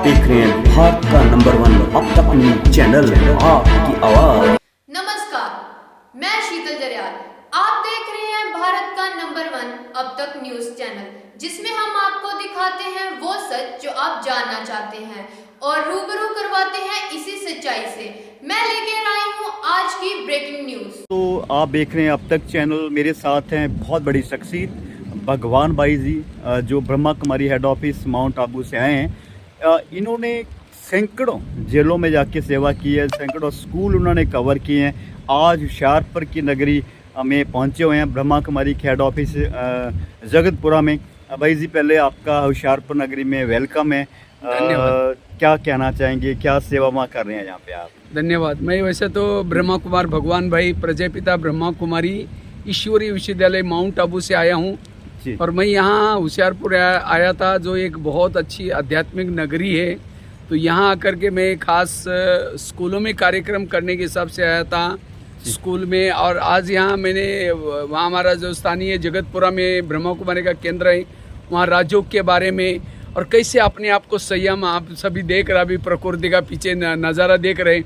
देख रहे हैं भारत का नंबर 1 अब तक न्यूज चैनल आपकी आवाज। नमस्कार, मैं शीतल जरियाल। आप देख रहे हैं भारत का नंबर 1 अब तक न्यूज चैनल, जिसमें हम आपको दिखाते हैं वो सच जो आप जानना चाहते हैं और रूबरू करवाते हैं इसी सच्चाई से। मैं लेकर आई हूँ आज की ब्रेकिंग न्यूज। तो आप देख रहे हैं अब तक चैनल। मेरे साथ हैं बहुत बड़ी शख्सियत भगवान भाई जी, जो Brahma Kumari head office mount Abu से आए हैं। इन्होंने सैकड़ों जेलों में जाके सेवा की है, सैकड़ों स्कूल उन्होंने कवर किए हैं। आज होशियारपुर की नगरी में पहुंचे हुए हैं, ब्रह्मा कुमारी के हेड ऑफिस जगतपुरा में। भाई जी, पहले आपका होशियारपुर नगरी में वेलकम है। क्या कहना चाहेंगे, क्या सेवा वहाँ कर रहे हैं यहाँ पे आप? धन्यवाद। मैं वैसे तो ब्रह्मा कुमार भगवान भाई प्रजापिता ब्रह्मा कुमारी ईश्वरीय विश्वविद्यालय माउंट आबू से आया हूँ। और मैं यहाँ होशियारपुर आया था, जो एक बहुत अच्छी आध्यात्मिक नगरी है। तो यहाँ आकर के मैं खास स्कूलों में कार्यक्रम करने के हिसाब से आया था, स्कूल में। और आज यहाँ मैंने वहाँ हमारा जो स्थानीय जगतपुरा में ब्रह्मा कुमारी का केंद्र है, वहाँ राजयोग के बारे में और कैसे अपने आप को संयम, आप सभी देख रहे, अभी प्रकृति का पीछे नज़ारा देख रहे।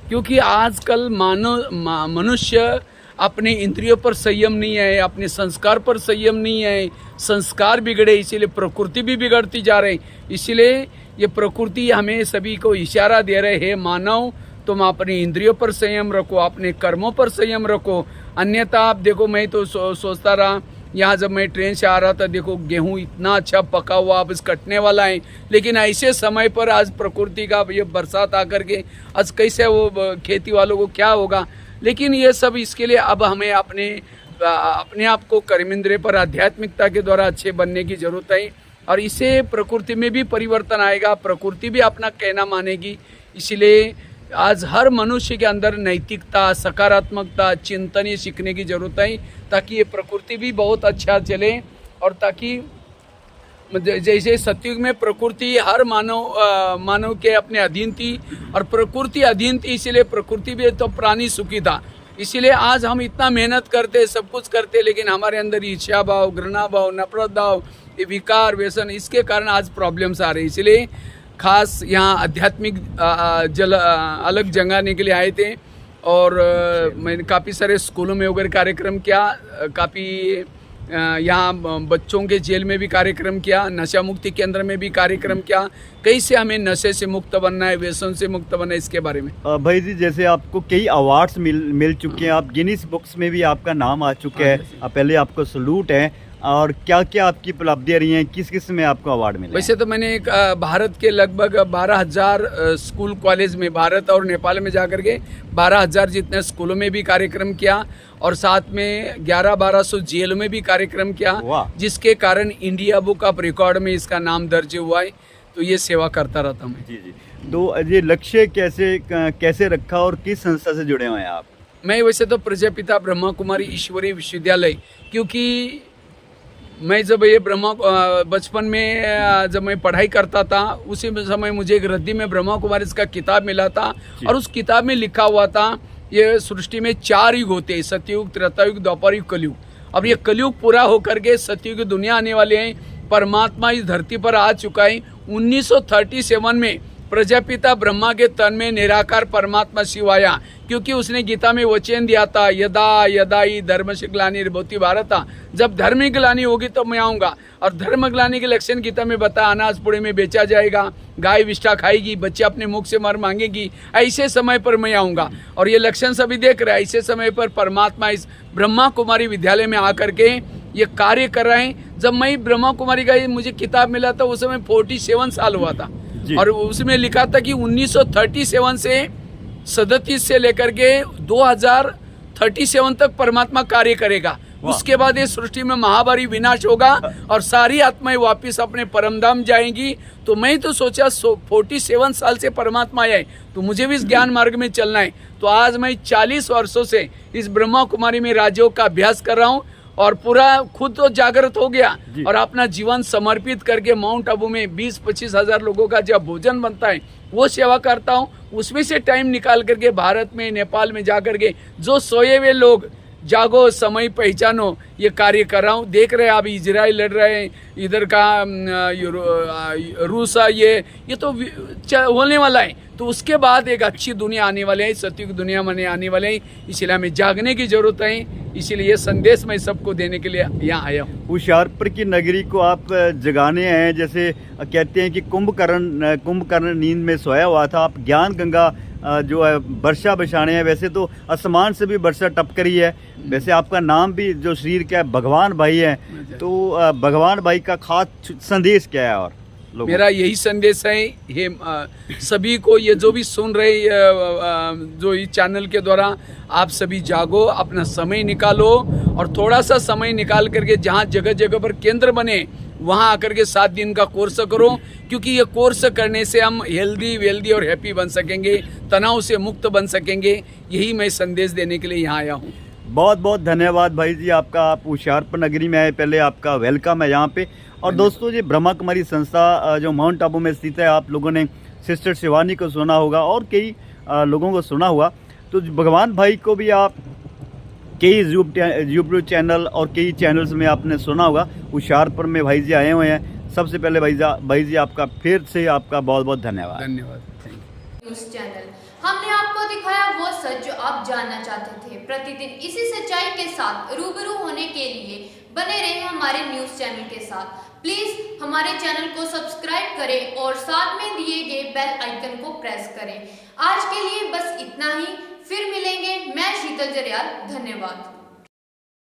क्योंकि आजकल मनुष्य अपने इंद्रियों पर संयम नहीं है, अपने संस्कार पर संयम नहीं है, संस्कार बिगड़े, इसीलिए प्रकृति भी बिगड़ती जा रही। इसीलिए ये प्रकृति हमें सभी को इशारा दे रहे हैं, मानव तुम अपनी इंद्रियों पर संयम रखो, अपने कर्मों पर संयम रखो। अन्यथा आप देखो, मैं तो सोचता रहा यहाँ जब मैं ट्रेन से आ रहा था, देखो गेहूँ इतना अच्छा पका हुआ, अब इस कटने वाला है। लेकिन ऐसे समय पर आज प्रकृति का ये बरसात आकर के आज कैसे वो खेती वालों को क्या होगा। लेकिन ये सब इसके लिए अब हमें अपने आप को कर्मेंद्रिय पर आध्यात्मिकता के द्वारा अच्छे बनने की जरूरत है। और इससे प्रकृति में भी परिवर्तन आएगा, प्रकृति भी अपना कहना मानेगी। इसलिए आज हर मनुष्य के अंदर नैतिकता, सकारात्मकता, चिंतन सीखने की जरूरत है, ताकि ये प्रकृति भी बहुत अच्छा चले। और ताकि जैसे सतयुग में प्रकृति हर मानव के अपने अधीन थी और प्रकृति अधीन थी, इसीलिए प्रकृति भी तो प्राणी सुखी था। इसीलिए आज हम इतना मेहनत करते, सब कुछ करते, लेकिन हमारे अंदर ईर्ष्या भाव, घृणा भाव, नफरत भाव, ये विकार, व्यसन, इसके कारण आज प्रॉब्लम्स आ रही। इसलिए खास यहाँ आध्यात्मिक अलग जगाने के लिए आए थे। और मैंने काफ़ी सारे स्कूलों में वगैरह कार्यक्रम किया, काफ़ी यहाँ बच्चों के जेल में भी कार्यक्रम किया, नशा मुक्ति केंद्र में भी कार्यक्रम किया, कैसे हमें नशे से मुक्त बनना है, व्यसन से मुक्त बनना है, इसके बारे में। भाई जी, जैसे आपको कई अवार्ड्स मिल चुके हैं, आप गिनीज बुक्स में भी आपका नाम आ चुका है। पहले आपको सलूट है। और क्या क्या आपकी उपलब्धियाँ रही हैं, किस किस में आपको अवार्ड मिले? वैसे तो मैंने भारत के लगभग 12,000 स्कूल कॉलेज में, भारत और नेपाल में जाकर के 12,000 जितने स्कूलों में भी कार्यक्रम किया। और साथ में 11-1200 जेलों में भी कार्यक्रम किया, जिसके कारण इंडिया बुक ऑफ रिकॉर्ड में इसका नाम दर्ज हुआ है। तो ये सेवा करता रहता मैं। जी। तो ये लक्ष्य कैसे रखा और किस संस्था से जुड़े हुए हैं आप? मैं वैसे तो प्रजापिता ब्रह्मा कुमारी ईश्वरीय विश्वविद्यालय, क्योंकि मैं जब ये बचपन में जब मैं पढ़ाई करता था, उसी समय मुझे एक रद्दी में ब्रह्मा कुमारी का किताब मिला था। और उस किताब में लिखा हुआ था, ये सृष्टि में 4 युग होते हैं, सतयुग, त्रेतायुग, द्वापर युग, कलयुग। अब ये कलयुग पूरा होकर के सतयुग की दुनिया आने वाले हैं। परमात्मा इस धरती पर आ चुका है। 1937 में प्रजापिता ब्रह्मा के तन में निराकार परमात्मा शिव आया, क्योंकि उसने गीता में वचन दिया था, यदा यदा ही धर्मस्य ग्लानिर्भवति भारत, जब धर्म की ग्लानि होगी तो मैं आऊँगा। और धर्म ग्लानि के लक्षण गीता में बताया, अनाज पुड़े में बेचा जाएगा, गाय विष्ठा खाएगी, बच्चे अपने मुख से मर मांगेगी, ऐसे समय पर मैं आऊँगा। और ये लक्षण सभी देख रहे हैं। ऐसे समय पर परमात्मा इस ब्रह्मा कुमारी विद्यालय में आकर के ये कार्य कर रहे हैं। जब मैं ब्रह्मा कुमारी का मुझे किताब मिला था, उस समय 47 साल हुआ था। और उसमें लिखा था कि 1937 से 37 से लेकर के 2037 तक परमात्मा कार्य करेगा। उसके बाद ये सृष्टि में महाभारी विनाश होगा और सारी आत्माएं वापस अपने परमधाम जाएंगी। तो मैं तो सोचा 47 साल से परमात्मा आया है, तो मुझे भी इस ज्ञान मार्ग में चलना है। तो आज मैं 40 वर्षों से इस ब्रह्मा कुमारी में राजयोग का अभ्यास कर रहा हूँ और पूरा खुद तो जागृत हो गया और अपना जीवन समर्पित करके माउंट आबू में 20-25 हज़ार लोगों का जब भोजन बनता है वो सेवा करता हूँ। उसमें से टाइम निकाल करके भारत में, नेपाल में जाकर के जो सोए हुए लोग जागो समय पहचानो, ये कार्य कर रहा हूँ। देख रहे हैं आप इजराइल लड़ रहे हैं, इधर का रूस, ये तो होने वाला है। तो उसके बाद एक अच्छी दुनिया आने वाले है, सतयुग दुनिया में आने वाले हैं। इसलिए हमें जागने की जरूरत है। इसीलिए ये संदेश मैं सबको देने के लिए यहाँ आया हूँ। होशियारपुर की नगरी को आप जगाने आए हैं। जैसे कहते हैं कि कुंभकर्ण नींद में सोया हुआ था, आप ज्ञान गंगा जो है वर्षा बरसाने हैं। वैसे तो आसमान से भी वर्षा टपक रही है। वैसे आपका नाम भी जो शरीर का है भगवान भाई है, तो भगवान भाई का खास संदेश क्या है? और मेरा यही संदेश है, ये सभी को, ये जो भी सुन रहे जो इस चैनल के द्वारा, आप सभी जागो, अपना समय निकालो और थोड़ा सा समय निकाल करके जहाँ जगह जगह पर केंद्र बने वहाँ आकर के 7 दिन का कोर्स करो, क्योंकि ये कोर्स करने से हम हेल्दी वेल्दी और हैप्पी बन सकेंगे, तनाव से मुक्त बन सकेंगे। यही मैं संदेश देने के लिए यहाँ आया हूँ। बहुत बहुत धन्यवाद भाई जी आपका। आप होशियारपुर नगरी में आए, पहले आपका वेलकम है यहाँ पे। और दोस्तों, ये ब्रह्मा कुमारी संस्था जो माउंट आबू में स्थित है, आप लोगों ने सिस्टर शिवानी को सुना होगा और कई लोगों को सुना हुआ। तो भगवान भाई को भी आप कई यूट्यूब चैनल और कई चैनल्स में आपने सुना होगा। होशियारपुर में भाई जी आए हुए हैं। सबसे पहले भाई जी आपका फिर से आपका बहुत बहुत धन्यवाद। न्यूज़ चैनल, हमने आपको दिखाया वो सच जो आप जानना चाहते थे। प्रतिदिन इसी सच्चाई के साथ रूबरू होने के लिए बने रहे हमारे न्यूज़ चैनल के साथ। प्लीज हमारे चैनल को सब्सक्राइब करें और साथ में दिए गए बेल आइकन को प्रेस करें। आज के लिए बस इतना ही, फिर मिलेंगे। मैं शीतल जरियाल, धन्यवाद।